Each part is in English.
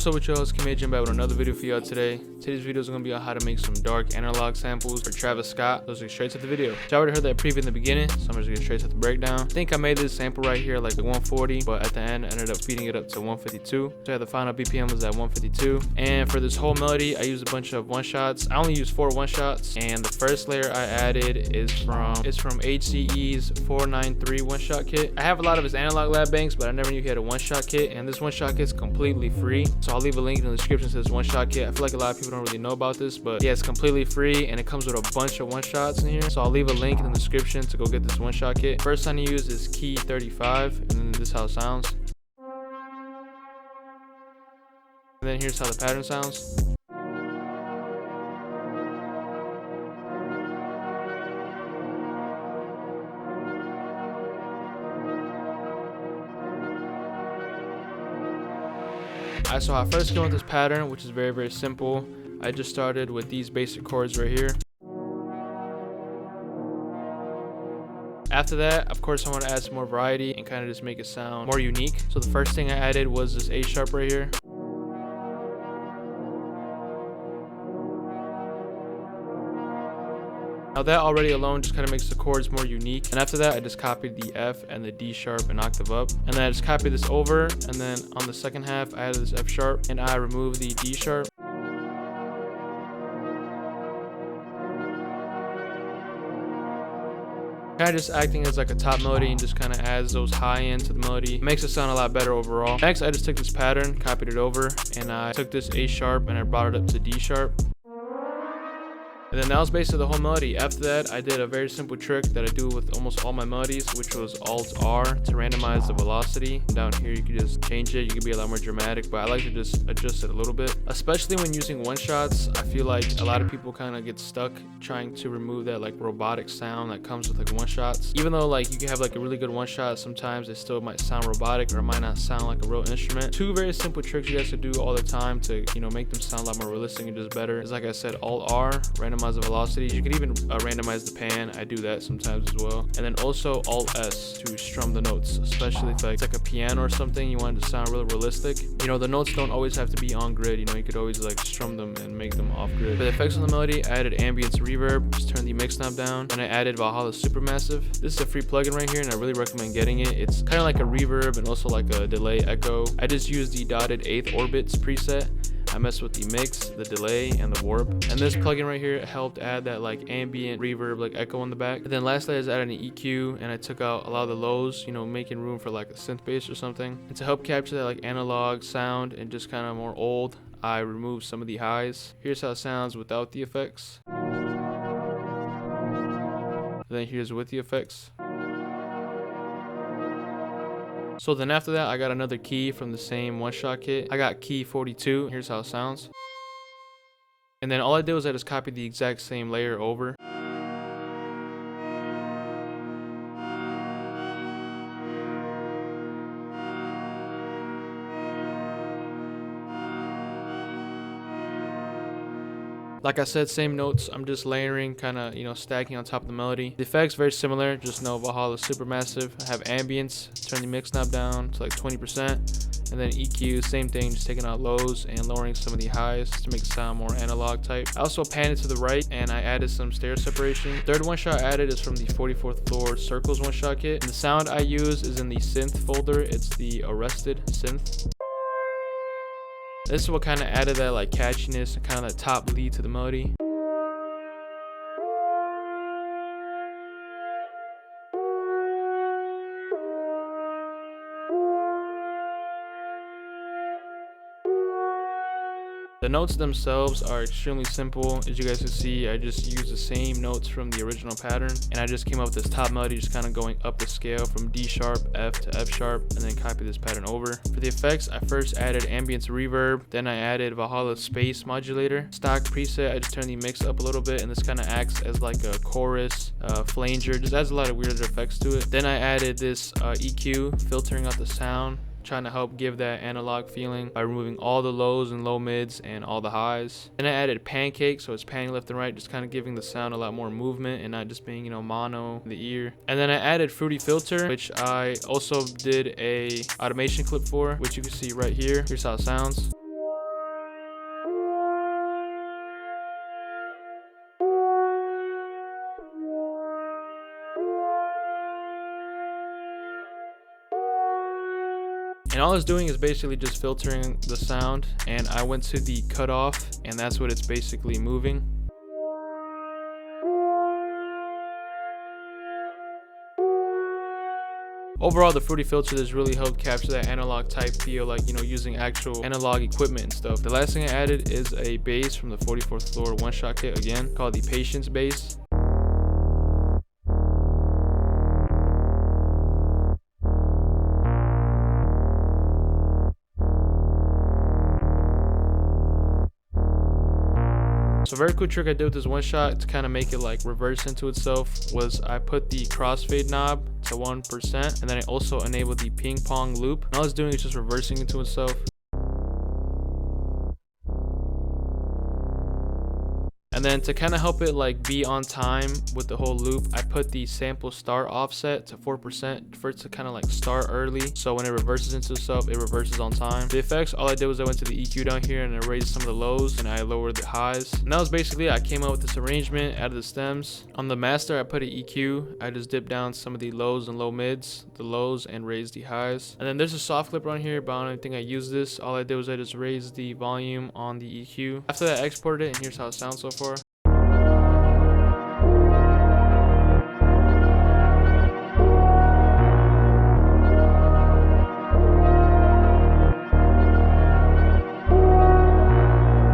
What's up with y'all? It's Keymajor back with another video for y'all today. Today's video is going to be on how to make some dark analog samples for Travis Scott. Let's get straight to the video. So I already heard that preview in the beginning, so I'm just going to get straight to the breakdown. I think I made this sample right here like 140, but at the end I ended up speeding it up to 152. So the final BPM was at 152. And for this whole melody, I used a bunch of one shots. I only used 4 one shots, and the first layer I added is from HCE's 493 one shot kit. I have a lot of his analog lab banks, but I never knew he had a one shot kit, and this one shot kit is completely free. So I'll leave a link in the description to this one shot kit. I feel like a lot of people don't really know about this, but yeah, it's completely free and it comes with a bunch of one shots in here. So I'll leave a link in the description to go get this one shot kit. First time to use is key 35, and then this is how it sounds. And then here's how the pattern sounds. Alright, so I first go with this pattern, which is very simple. I just started with these basic chords right here. After that, of course, I want to add some more variety and kind of just make it sound more unique. So the first thing I added was this A sharp right here. Now that already alone just kind of makes the chords more unique. And after that, I just copied the F and the D sharp an octave up. And then I just copied this over. And then on the second half, I added this F sharp and I removed the D sharp. Kind of just acting as like a top melody and just kind of adds those high end to the melody. It makes it sound a lot better overall. Next, I just took this pattern, copied it over, and I took this A sharp and I brought it up to D sharp. And then that was basically the whole melody. After that, I did a very simple trick that I do with almost all my melodies, which was Alt-R to randomize the velocity. Down here, you can just change it. You can be a lot more dramatic, but I like to just adjust it a little bit. Especially when using one-shots, I feel like a lot of people kind of get stuck trying to remove that like robotic sound that comes with like one-shots. Even though like you can have like a really good one-shot, sometimes it still might sound robotic or it might not sound like a real instrument. 2 very simple tricks you guys can do all the time to, you know, make them sound a lot more realistic and just better is, like I said, Alt-R, randomize the velocity. You can even randomize the pan. I do that sometimes as well. And then also Alt-S to strum the notes, especially if it's like a piano or something, you want it to sound really realistic. You know, the notes don't always have to be on grid. You know, you could always like strum them and make them off grid. For the effects on the melody, I added ambience reverb, just turn the mix knob down, and I added Valhalla Supermassive. This is a free plugin right here and I really recommend getting it. It's kind of like a reverb and also like a delay echo. I just used the dotted 8th orbits preset. I messed with the mix, the delay, and the warp. And this plugin right here helped add that like ambient reverb, like echo in the back. And then lastly, I just added an EQ and I took out a lot of the lows, you know, making room for like a synth bass or something. And to help capture that like analog sound and just kind of more old, I removed some of the highs. Here's how it sounds without the effects. And then here's with the effects. So then after that, I got another key from the same one-shot kit. I got key 42. Here's how it sounds. And then all I did was I just copied the exact same layer over. Like I said, same notes. I'm just layering, kind of, you know, stacking on top of the melody. The effects very similar, just no Valhalla Supermassive. I have ambience, turn the mix knob down to like 20%. And then EQ, same thing, just taking out lows and lowering some of the highs to make it sound more analog type. I also panned it to the right and I added some stereo separation. Third one shot I added is from the 44th floor Circles one shot kit. And the sound I use is in the synth folder. It's the Arrested synth. This is what kind of added that like catchiness and kind of that top lead to the melody. The notes themselves are extremely simple. As you guys can see, I just used the same notes from the original pattern and I just came up with this top melody, just kind of going up the scale from D sharp, F to F sharp, and then copy this pattern over. For the effects, I first added ambience reverb, then I added Valhalla space modulator. Stock preset, I just turned the mix up a little bit and this kind of acts as like a chorus, flanger, just adds a lot of weird effects to it. Then I added this EQ, filtering out the sound. trying to help give that analog feeling by removing all the lows and low mids and all the highs. Then I added pancake, so it's panning left and right, just kind of giving the sound a lot more movement and not just being, you know, mono in the ear. And then I added fruity filter, which I also did a automation clip for, which you can see right here. Here's how it sounds. And all it's doing is basically just filtering the sound, and I went to the cutoff, and that's what it's basically moving. Overall, the Fruity filter has really helped capture that analog type feel, like, you know, using actual analog equipment and stuff. The last thing I added is a bass from the 44th floor one-shot kit, again, called the Patience bass. So a very cool trick I did with this one shot to kind of make it like reverse into itself was I put the crossfade knob to 1%, and then I also enabled the ping pong loop. And all it's doing is just reversing into itself. And then to kind of help it like be on time with the whole loop, I put the sample start offset to 4% for it to kind of like start early, so when it reverses into itself, it reverses on time. The effects, all I did was I went to the EQ down here and I raised some of the lows and I lowered the highs. And that was basically it. I came out with this arrangement, added the stems. On the master, I put an EQ. I just dipped down some of the lows and low mids, the lows, and raised the highs. And then there's a soft clip on here, but I don't think I used this. All I did was I just raised the volume on the EQ. After that, I exported it, and here's how it sounds so far.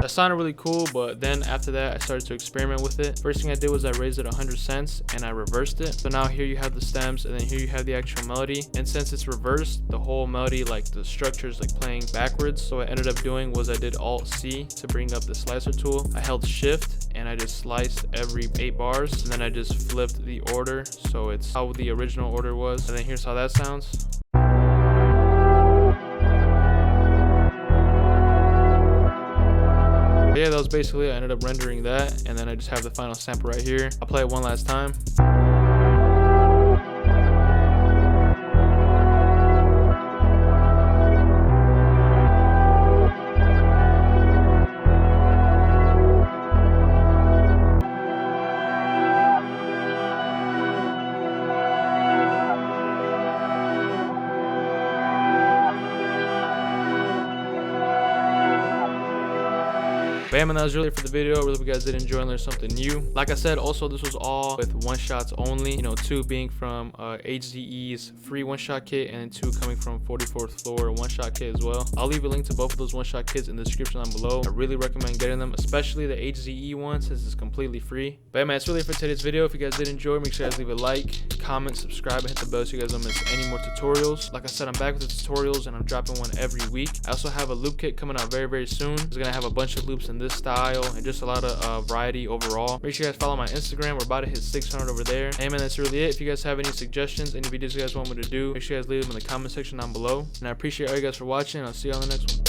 That sounded really cool, but then after that I started to experiment with it. First thing I did was I raised it 100 cents and I reversed it. So now here you have the stems, and then here you have the actual melody. And since it's reversed, the whole melody, like the structure, is like playing backwards. So what I ended up doing was I did Alt C to bring up the slicer tool. I held Shift and I just sliced every 8 bars, and then I just flipped the order so it's how the original order was. And then here's how that sounds. But yeah, that was basically it. I ended up rendering that, and then I just have the final sample right here. I'll play it one last time. But yeah, man, that was really it for the video. I really hope you guys did enjoy and learn something new. Like I said, also this was all with one shots only, you know, 2 being from HZE's free one shot kit, and 2 coming from 44th floor one shot kit as well. I'll leave a link to both of those one shot kits in the description down below. I really recommend getting them, especially the HZE one, since it's completely free. But yeah, man, that's really it for today's video. If you guys did enjoy, make sure you guys leave a like, comment, subscribe, and hit the bell so you guys don't miss any more tutorials. Like I said, I'm back with the tutorials, and I'm dropping one every week. I also have a loop kit coming out very, very soon. It's gonna have a bunch of loops in this style and just a lot of variety overall. Make sure you guys follow my Instagram. We're about to hit 600 over there. Hey man, that's really it. If you guys have any suggestions, any videos you guys want me to do, make sure you guys leave them in the comment section down below. And I appreciate all you guys for watching. I'll see you on the next one.